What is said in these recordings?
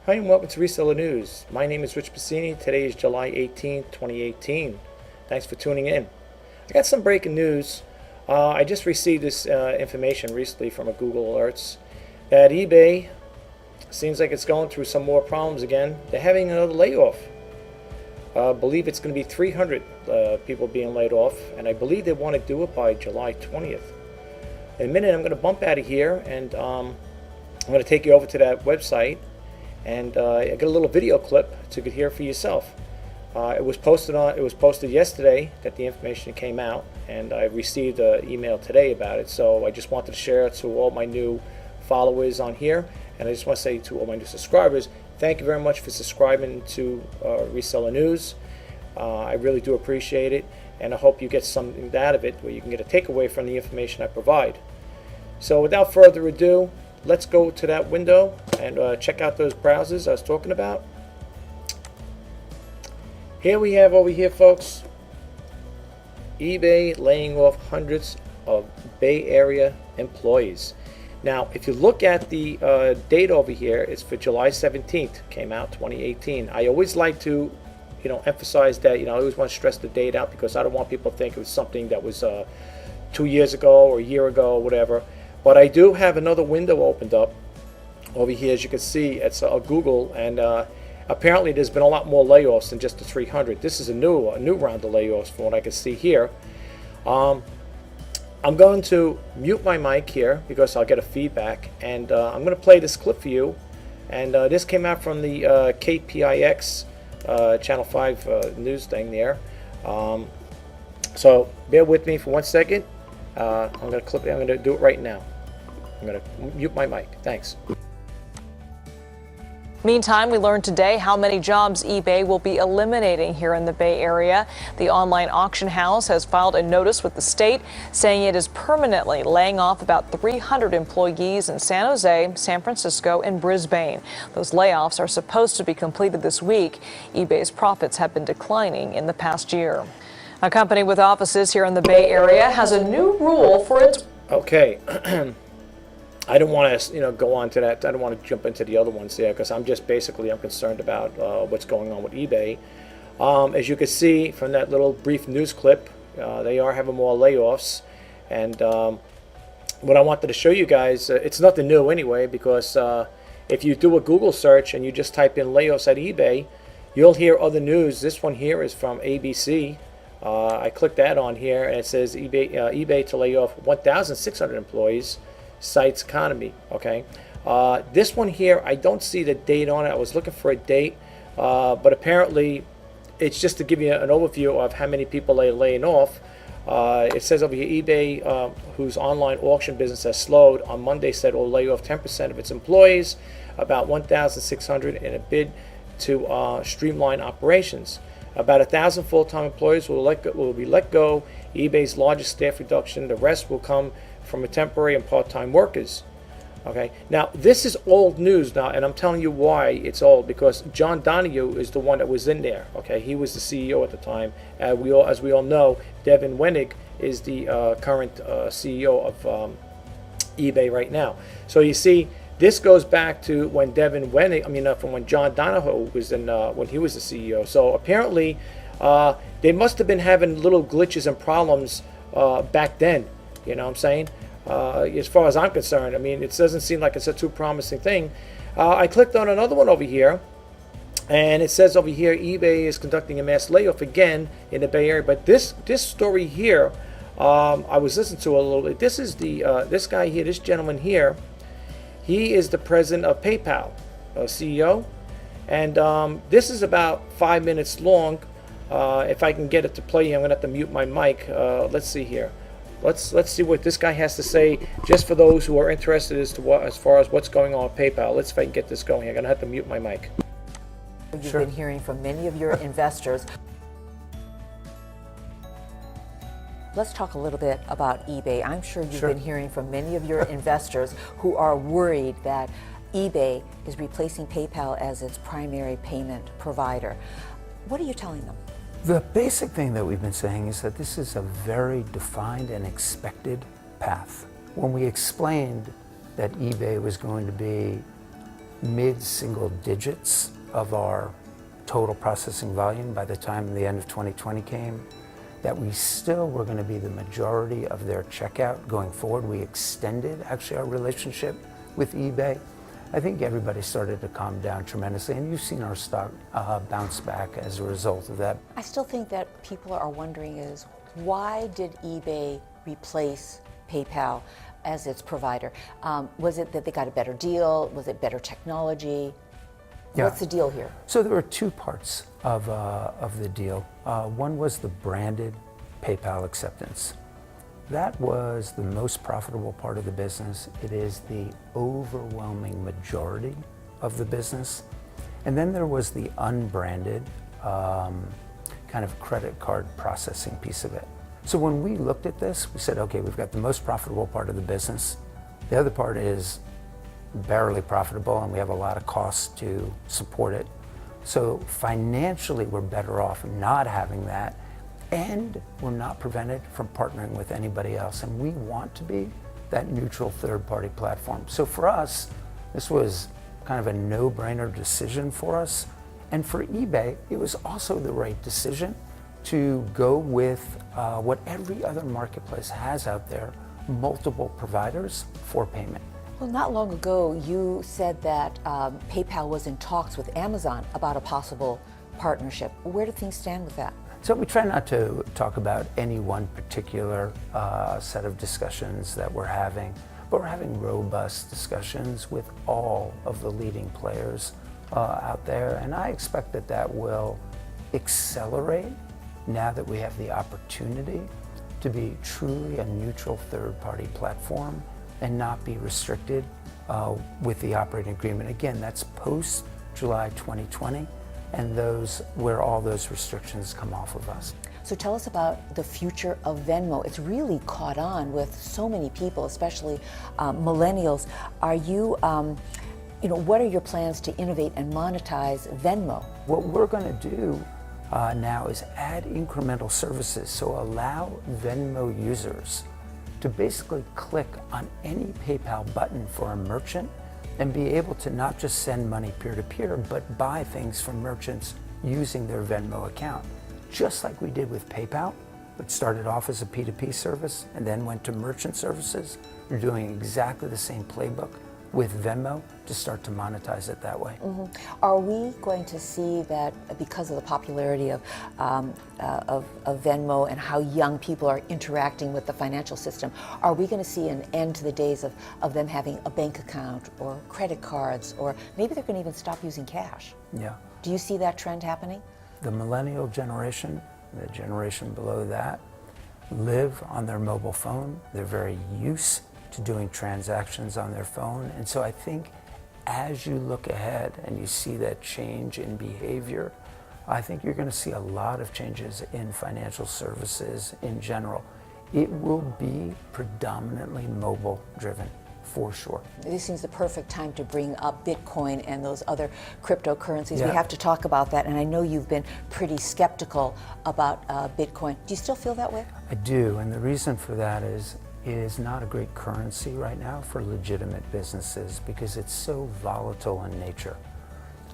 Hi and welcome to Reseller News. My name is Rjpasini. Today is July 18th, 2018. Thanks for tuning in. I got some breaking news. I just received this information recently from a Google Alerts that eBay seems like it's going through some more problems again. They're having another layoff. I believe it's going to be 300 people being laid off, and I believe they want to do it by July 20th. In a minute, I'm going to bump out of here, and I'm going to take you over to that website. And I got a little video clip so you could hear for yourself. It was posted yesterday that the information came out, and I received an email today about it. So I just wanted to share it to all my new followers on here, and I just want to say to all my new subscribers, thank you very much for subscribing to Reseller News. I really do appreciate it, and I hope you get something out of it where you can get a takeaway from the information I provide. So without further ado, let's go to that window and check out those browsers I was talking about. Here we have over here, folks, eBay laying off hundreds of Bay Area employees. Now, if you look at the date over here, it's for July 17th, came out 2018. I always like to, emphasize that, I always want to stress the date out because I don't want people to think it was something that was 2 years ago or a year ago or whatever. But I do have another window opened up over here. As you can see, it's Google, and apparently there's been a lot more layoffs than just the 300. This is a new round of layoffs from what I can see here. I'm going to mute my mic here because I'll get a feedback, and I'm going to play this clip for you. And this came out from the KPIX Channel 5 news thing there. So bear with me for 1 second. I'm going to do it right now. I'm going to mute my mic. Thanks. Meantime, we learned today how many jobs eBay will be eliminating here in the Bay Area. The online auction house has filed a notice with the state saying it is permanently laying off about 300 employees in San Jose, San Francisco, and Brisbane. Those layoffs are supposed to be completed this week. eBay's profits have been declining in the past year. A company with offices here in the Bay Area has a new rule for its... Okay. I don't want to, go on to that. I don't want to jump into the other ones there because I'm concerned about what's going on with eBay. As you can see from that little brief news clip, they are having more layoffs. And what I wanted to show you guys, it's nothing new anyway, because if you do a Google search and you just type in layoffs at eBay, you'll hear other news. This one here is from ABC. I clicked that on here, and it says eBay to lay off 1,600 employees, cites economy. Okay, this one here, I don't see the date on it. I was looking for a date, but apparently it's just to give you an overview of how many people they're laying off. It says over here, eBay, whose online auction business has slowed, on Monday said it will lay off 10% of its employees, about 1,600, in a bid to streamline operations. About 1,000 full-time employees will be let go, eBay's largest staff reduction. The rest will come from temporary and part-time workers. Okay, now this is old news now, and I'm telling you why it's old, because John Donahue is the one that was in there. Okay, he was the CEO at the time. As we all know, Devin Wenig is the current CEO of eBay right now. So you see, this goes back to when Devin Wenig, from when John Donahue was in, when he was the CEO. So apparently, they must have been having little glitches and problems back then. You know what I'm saying? As far as I'm concerned, it doesn't seem like it's a too promising thing. I clicked on another one over here, and it says over here, eBay is conducting a mass layoff again in the Bay Area. But this story here, I was listening to a little bit. This is this guy here, this gentleman here. He is the president of PayPal, CEO, and this is about 5 minutes long. If I can get it to play, I'm going to have to mute my mic. Let's see here. Let's see what this guy has to say, just for those who are interested as far as what's going on with PayPal. Let's see if I can get this going. I'm going to have to mute my mic. You've been hearing from many of your investors. Let's talk a little bit about eBay. I'm sure you've been hearing from many of your investors who are worried that eBay is replacing PayPal as its primary payment provider. What are you telling them? The basic thing that we've been saying is that this is a very defined and expected path. When we explained that eBay was going to be mid-single digits of our total processing volume by the time the end of 2020 came, that we still were going to be the majority of their checkout going forward. We extended actually our relationship with eBay. I think everybody started to calm down tremendously, and you've seen our stock bounce back as a result of that. I still think that people are wondering is, why did eBay replace PayPal as its provider? Was it that they got a better deal? Was it better technology? Yeah. What's the deal here? So there were two parts of the deal. One was the branded PayPal acceptance. That was the most profitable part of the business. It is the overwhelming majority of the business. And then there was the unbranded kind of credit card processing piece of it. So when we looked at this, we said, okay, we've got the most profitable part of the business. The other part is barely profitable, and we have a lot of costs to support it. So financially, we're better off not having that, and we're not prevented from partnering with anybody else. And we want to be that neutral third-party platform. So for us, this was kind of a no-brainer decision for us. And for eBay, it was also the right decision to go with what every other marketplace has out there, multiple providers for payment. Well, not long ago, you said that PayPal was in talks with Amazon about a possible partnership. Where do things stand with that? So we try not to talk about any one particular set of discussions that we're having, but we're having robust discussions with all of the leading players out there, and I expect that that will accelerate now that we have the opportunity to be truly a neutral third-party platform and not be restricted with the operating agreement. Again, that's post-July 2020, and those where all those restrictions come off of us. So tell us about the future of Venmo. It's really caught on with so many people, especially millennials. Are you, what are your plans to innovate and monetize Venmo? What we're going to do now is add incremental services, so allow Venmo users to basically click on any PayPal button for a merchant and be able to not just send money peer-to-peer, but buy things from merchants using their Venmo account. Just like we did with PayPal, which started off as a P2P service and then went to merchant services. We're doing exactly the same playbook with Venmo to start to monetize it that way. Mm-hmm. Are we going to see that because of the popularity of Venmo and how young people are interacting with the financial system, are we going to see an end to the days of them having a bank account or credit cards, or maybe they're going to even stop using cash? Yeah. Do you see that trend happening? The millennial generation, the generation below that, live on their mobile phone. They're very used to doing transactions on their phone. And so I think as you look ahead and you see that change in behavior, I think you're going to see a lot of changes in financial services in general. It will be predominantly mobile driven, for sure. This seems the perfect time to bring up Bitcoin and those other cryptocurrencies. Yeah. We have to talk about that, and I know you've been pretty skeptical about Bitcoin. Do you still feel that way? I do, and the reason for that is it is not a great currency right now for legitimate businesses because it's so volatile in nature.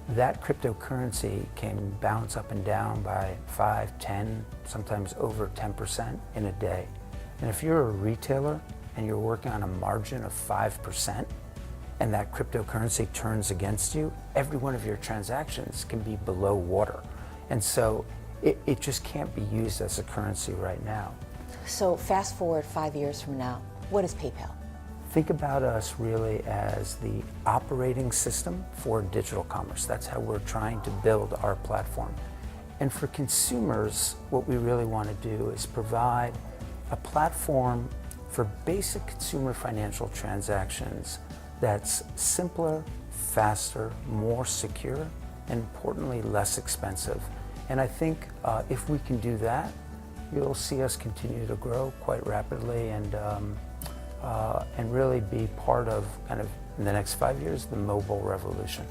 That cryptocurrency can bounce up and down by 5, 10, sometimes over 10% in a day. And if you're a retailer and you're working on a margin of 5% and that cryptocurrency turns against you, every one of your transactions can be below water. And so it just can't be used as a currency right now. So fast forward 5 years from now, what is PayPal? Think about us really as the operating system for digital commerce. That's how we're trying to build our platform. And for consumers, what we really want to do is provide a platform for basic consumer financial transactions that's simpler, faster, more secure, and importantly, less expensive. And I think if we can do that, you'll see us continue to grow quite rapidly and really be part of, kind of, in the next 5 years, the mobile revolution.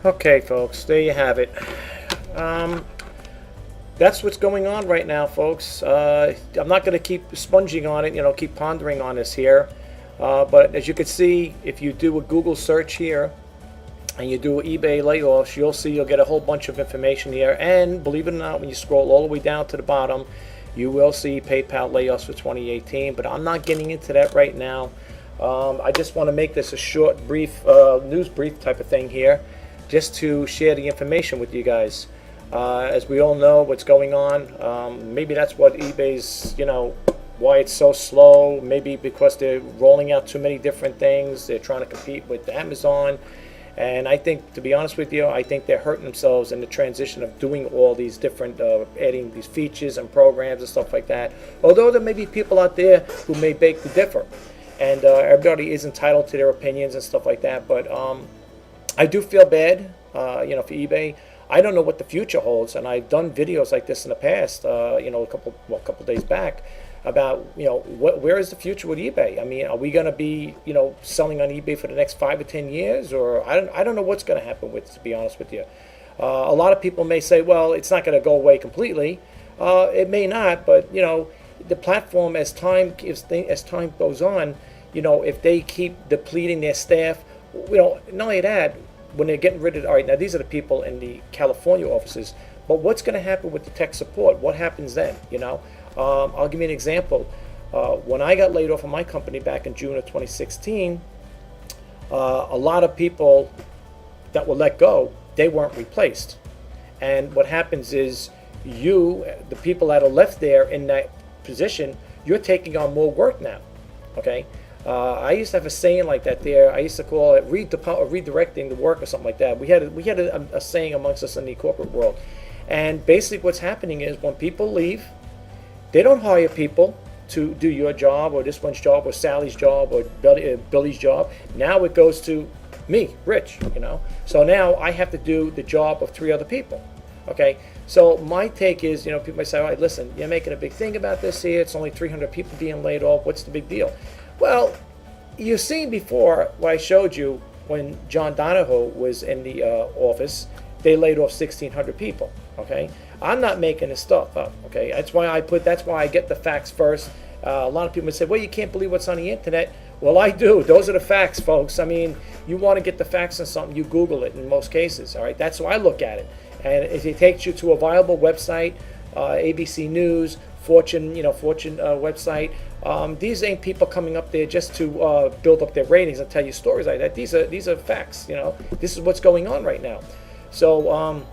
Okay, folks, there you have it. That's what's going on right now, folks. I'm not going to keep sponging on it, keep pondering on this here. But as you can see, if you do a Google search here and you do eBay layoffs, you'll get a whole bunch of information here. And believe it or not, when you scroll all the way down to the bottom, you will see PayPal layoffs for 2018. But I'm not getting into that right now. I just want to make this a short, brief news brief type of thing here, just to share the information with you guys. As we all know what's going on, maybe that's what eBay's, why it's so slow. Maybe because they're rolling out too many different things. They're trying to compete with Amazon. And I think, to be honest with you, I think they're hurting themselves in the transition of doing all these different, adding these features and programs and stuff like that. Although there may be people out there who may beg to differ. And everybody is entitled to their opinions and stuff like that. But I do feel bad, for eBay. I don't know what the future holds, and I've done videos like this in the past, a couple days back, about where is the future with eBay? I mean, are we going to be selling on eBay for the next 5 or 10 years, or I don't know what's going to happen with it, to be honest with you. A lot of people may say, well, it's not going to go away completely. It may not, but the platform, as time goes on, if they keep depleting their staff, not only that, when they're getting rid of, all right, now these are the people in the California offices, but what's going to happen with the tech support? What happens then? I'll give you an example. When I got laid off of my company back in June of 2016, a lot of people that were let go, they weren't replaced. And what happens is the people that are left there in that position, you're taking on more work now, okay? I used to have a saying like that there. I used to call it redirecting the work or something like that. We had a saying amongst us in the corporate world. And basically what's happening is when people leave, they don't hire people to do your job or this one's job or Sally's job or Billy's job. Now it goes to me, Rich, So now I have to do the job of 3 other people, okay? So my take is, people may say, all right, listen, you're making a big thing about this here. It's only 300 people being laid off. What's the big deal? Well, you've seen before what I showed you when John Donahoe was in the office, they laid off 1,600 people, okay? I'm not making this stuff up, okay? That's why I get the facts first. A lot of people say, well, you can't believe what's on the internet. Well, I do. Those are the facts, folks. I mean, you want to get the facts on something, you Google it in most cases, all right? That's how I look at it. And if it takes you to a viable website, ABC News, Fortune website, these ain't people coming up there just to build up their ratings and tell you stories like that. These are facts. This is what's going on right now. So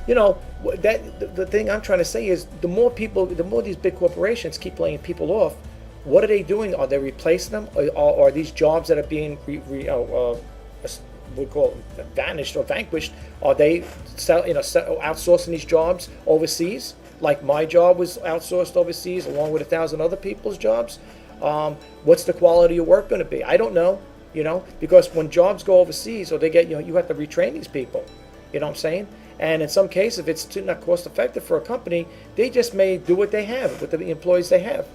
the thing I'm trying to say is the more these big corporations keep laying people off, what are they doing? Are they replacing them, or are these jobs that are being we call it vanished or vanquished? Are they outsourcing these jobs overseas? Like my job was outsourced overseas along with 1,000 other people's jobs. What's the quality of work going to be? I don't know, because when jobs go overseas or they get, you have to retrain these people. You know what I'm saying? And in some cases, if it's not cost effective for a company, they just may do what they have with the employees they have.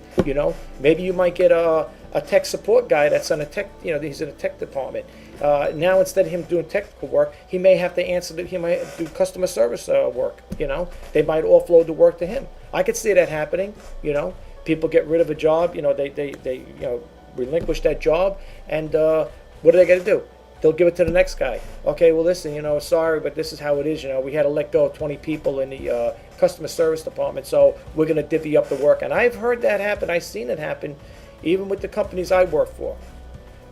Maybe you might get a tech support guy that's on a tech, he's in a tech department. Now instead of him doing technical work, he may have to he might do customer service work. They might offload the work to him. I could see that happening. People get rid of a job. They relinquish that job, and what are they going to do? They'll give it to the next guy. Okay, well listen, sorry, but this is how it is. We had to let go of 20 people in the customer service department, so we're going to divvy up the work. And I've heard that happen. I've seen it happen, even with the companies I work for,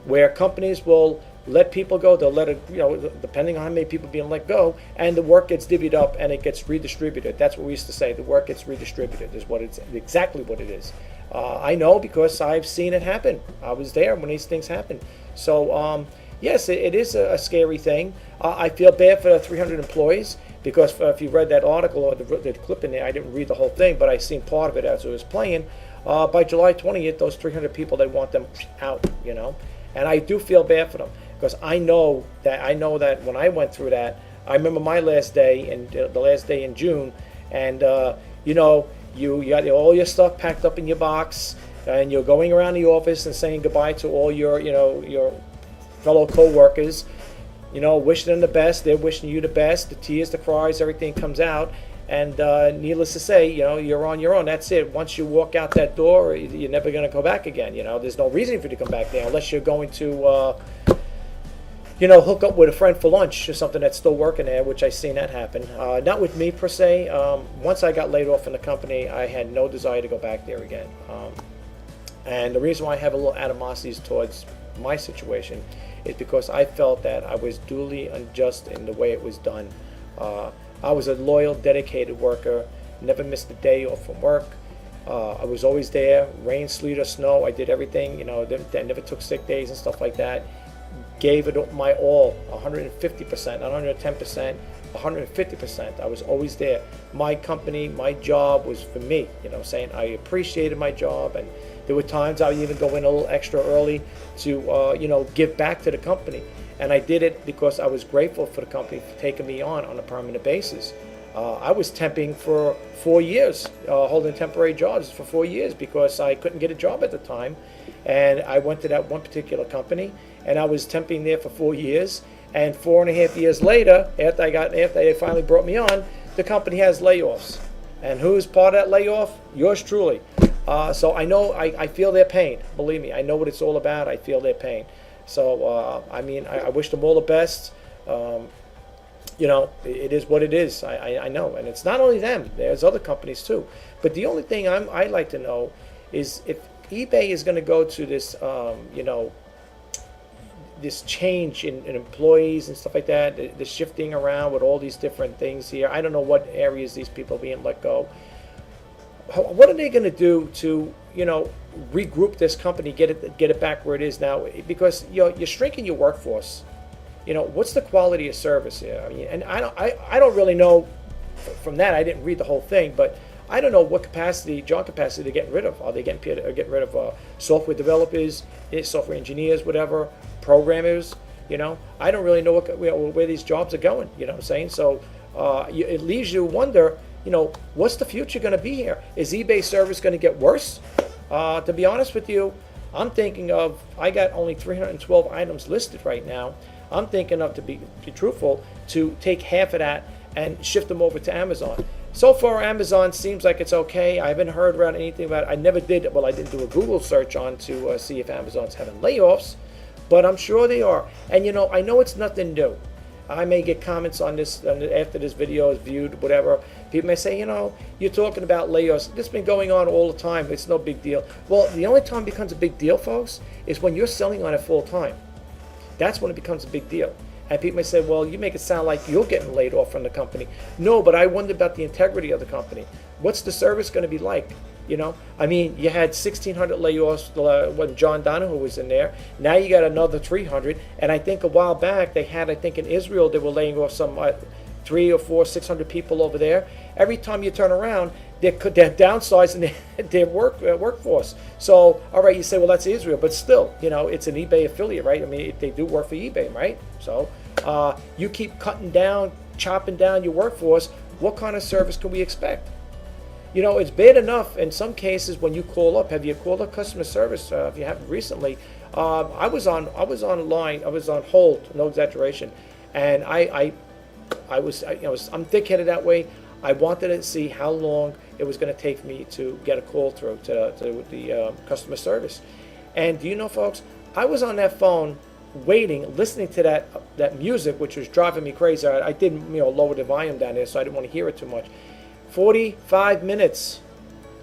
where companies will let people go. They'll let it, depending on how many people being let go, and the work gets divvied up and it gets redistributed. That's what we used to say. The work gets redistributed is exactly what it is. I know because I've seen it happen. I was there when these things happen. So yes, it is a scary thing. I feel bad for the 300 employees because if you read that article or the clip in there, I didn't read the whole thing, but I seen part of it as it was playing. By July 20th, those 300 people, they want them out, And I do feel bad for them because I know that when I went through that, I remember my last day and the last day in June, and you got all your stuff packed up in your box, and you're going around the office and saying goodbye to all your fellow co-workers, wishing them the best. They're wishing you the best. The tears, the cries, everything comes out, And needless to say, you're on your own. That's it. Once you walk out that door, you're never going to go back again. There's no reason for you to come back there unless you're going to, hook up with a friend for lunch or something that's still working there, which I've seen that happen. Not with me per se. Once I got laid off from the company, I had no desire to go back there again. And the reason why I have a little animosity towards my situation is because I felt that I was duly unjust in the way it was done. I was a loyal, dedicated worker, never missed a day off from work. I was always there, rain, sleet, or snow. I did everything, I never took sick days and stuff like that. Gave it my all, 150%, 110%, 150%. I was always there. My company, my job was for me, saying I appreciated my job, and there were times I would even go in a little extra early to, give back to the company. And I did it because I was grateful for the company for taking me on a permanent basis. I was temping for 4 years, holding temporary jobs for 4 years because I couldn't get a job at the time. And I went to that one particular company, and I was temping there for 4 years. And 4.5 years later, after they finally brought me on, the company has layoffs. And who's part of that layoff? Yours truly. So I know, I feel their pain. Believe me, I know what it's all about. I feel their pain. So, I wish them all the best. It is what it is. I know. And it's not only them. There's other companies too. But the only thing I'd like to know is if eBay is going to go to this, this change in employees and stuff like that, the shifting around with all these different things here. I don't know what areas these people are being let go. What are they going to do to, regroup this company, get it back where it is now? Because you're shrinking your workforce. What's the quality of service here? And I don't really know from that. I didn't read the whole thing, but I don't know what job capacity they're getting rid of. Are they getting rid of software developers, software engineers, whatever, programmers? I don't really know where these jobs are going. You know what I'm saying? So it leaves you wonder. What's the future going to be here? Is eBay service going to get worse? To be honest with you, I'm thinking of, I got only 312 items listed right now. I'm thinking of, to be truthful, to take half of that and shift them over to Amazon. So far, Amazon seems like it's okay. I haven't heard about anything about it. I never did, I didn't do a Google search on to see if Amazon's having layoffs, but I'm sure they are. And I know it's nothing new. I may get comments on this after this video is viewed, whatever. People may say, you're talking about layoffs. This has been going on all the time. It's no big deal. Well, the only time it becomes a big deal, folks, is when you're selling on it full time. That's when it becomes a big deal. And people may say, well, you make it sound like you're getting laid off from the company. No, but I wonder about the integrity of the company. What's the service going to be like? You had 1,600 layoffs when John Donahoe was in there. Now you got another 300. And I think a while back they had, in Israel, they were laying off some 300 or 400, 600 people over there. Every time you turn around, they're downsizing their workforce. So, all right, you say, well, that's Israel, but still, it's an eBay affiliate, right? They do work for eBay, right? So you keep chopping down your workforce. What kind of service can we expect? It's bad enough in some cases when you call up. Have you called up customer service? If you haven't recently, I was on hold, no exaggeration, and I'm thick-headed that way. I wanted to see how long it was going to take me to get a call through to the customer service. And do you know, folks, I was on that phone waiting, listening to that music, which was driving me crazy. I didn't lower the volume down there, so I didn't want to hear it too much. 45 minutes.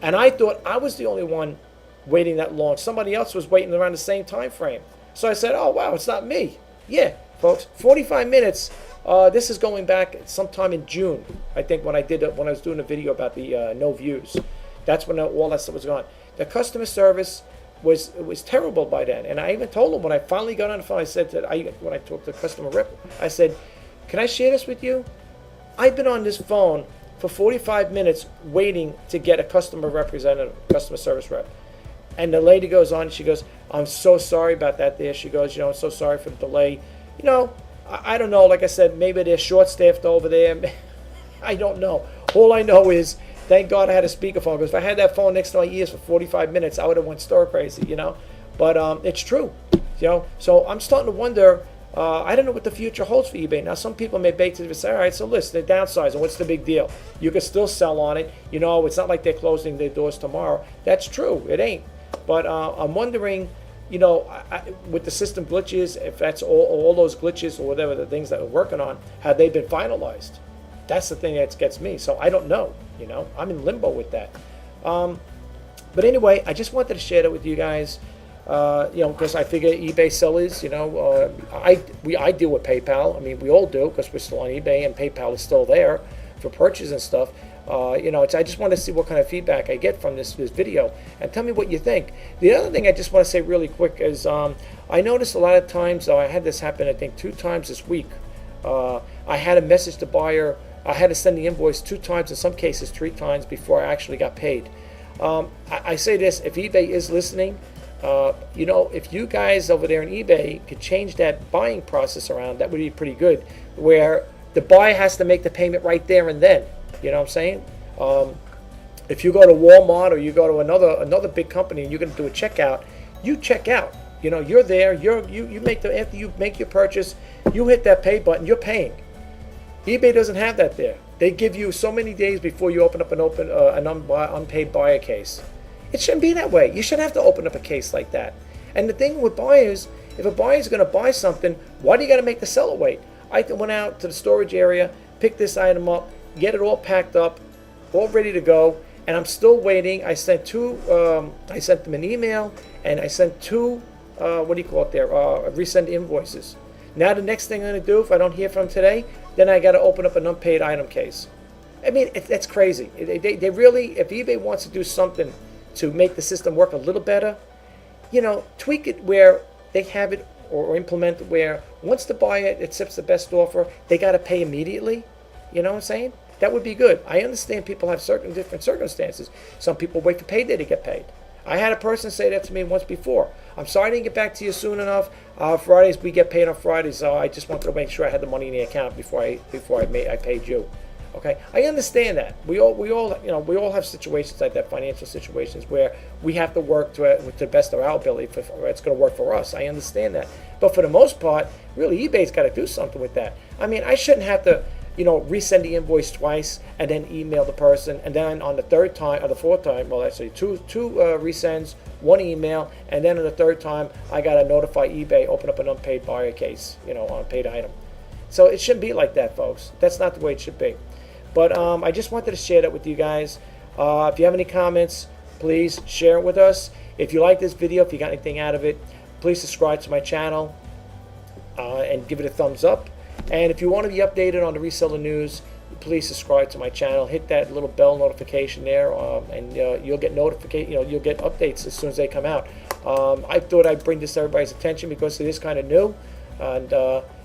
And I thought I was the only one waiting that long. Somebody else was waiting around the same time frame. So I said, oh, wow, it's not me. Yeah, folks, 45 minutes. This is going back sometime in June, I think, when I was doing a video about the no views. That's when all that stuff was gone. The customer service was terrible by then. And I even told them when I finally got on the phone, I said when I talked to the customer rep, I said, can I share this with you? I've been on this phone for 45 minutes waiting to get a customer service rep. And the lady goes on, she goes, I'm so sorry about that there. She goes, I'm so sorry for the delay. I don't know, like I said, maybe they're short-staffed over there. I don't know. All I know is, thank God I had a speakerphone, because if I had that phone next to my ears for 45 minutes, I would have went stir crazy, But it's true, So I'm starting to wonder, I don't know what the future holds for eBay. Now, some people may beg to say, all right, so listen, they're downsizing. What's the big deal? You can still sell on it. You know, it's not like they're closing their doors tomorrow. That's true. It ain't. But I'm wondering, you know, with the system glitches, if that's all those glitches or whatever the things that we're working on, have they been finalized? That's the thing that gets me. So I don't know. You know, I'm in limbo with that. But anyway, I just wanted to share that with you guys. You know, because I figure eBay sellers, you know, I deal with PayPal. I mean, we all do because we're still on eBay and PayPal is still there for purchase and stuff. You know, I just want to see what kind of feedback I get from this video and tell me what you think. The other thing I just want to say really quick is I noticed a lot of times, I had this happen I think 2 times this week. I had a message to buyer. I had to send the invoice 2 times, in some cases 3 times before I actually got paid. I say this, if eBay is listening, you know, if you guys over there in eBay could change that buying process around, that would be pretty good, where the buyer has to make the payment right there and then. You know what I'm saying? If you go to Walmart or you go to another big company and you're going to do a checkout, you check out. You know, you're there. You make the after you make your purchase, you hit that pay button. You're paying. eBay doesn't have that there. They give you so many days before you open up an unpaid buyer case. It shouldn't be that way. You shouldn't have to open up a case like that. And the thing with buyers, if a buyer is going to buy something, why do you got to make the seller wait? I went out to the storage area, picked this item up, get it all packed up, all ready to go, and I'm still waiting. I sent I sent them an email, and I sent 2, what do you call it there, resend invoices. Now the next thing I'm going to do, if I don't hear from them today, then I got to open up an unpaid item case. I mean, that's crazy. They really, if eBay wants to do something to make the system work a little better, you know, tweak it where they have it or implement it where once the buyer accepts the best offer, they got to pay immediately. You know what I'm saying? That would be good. I understand people have different circumstances. Some people wait for payday to get paid. I had a person say that to me once before. I'm sorry I didn't get back to you soon enough. Fridays, we get paid on Fridays, so I just wanted to make sure I had the money in the account before I paid you. Okay, I understand that. We all have situations like that, financial situations where we have to work to the best of our ability for it's going to work for us. I understand that, but for the most part, really, eBay's got to do something with that. I mean, I shouldn't have to, you know, resend the invoice twice and then email the person, and then on the 3rd time or the 4th time, well, actually two resends, 1 email, and then on the 3rd time, I got to notify eBay, open up an unpaid buyer case, you know, on a paid item. So it shouldn't be like that, folks. That's not the way it should be. But I just wanted to share that with you guys. If you have any comments, please share it with us. If you like this video, if you got anything out of it, please subscribe to my channel and give it a thumbs up. And if you want to be updated on the reseller news, please subscribe to my channel. Hit that little bell notification there, and you'll get you'll get updates as soon as they come out. I thought I'd bring this to everybody's attention because it is kind of new, and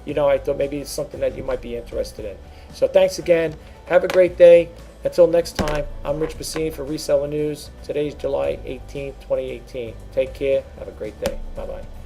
you know, I thought maybe it's something that you might be interested in. So thanks again. Have a great day. Until next time, I'm Rjpasini for Reseller News. Today's July 18th, 2018. Take care. Have a great day. Bye-bye.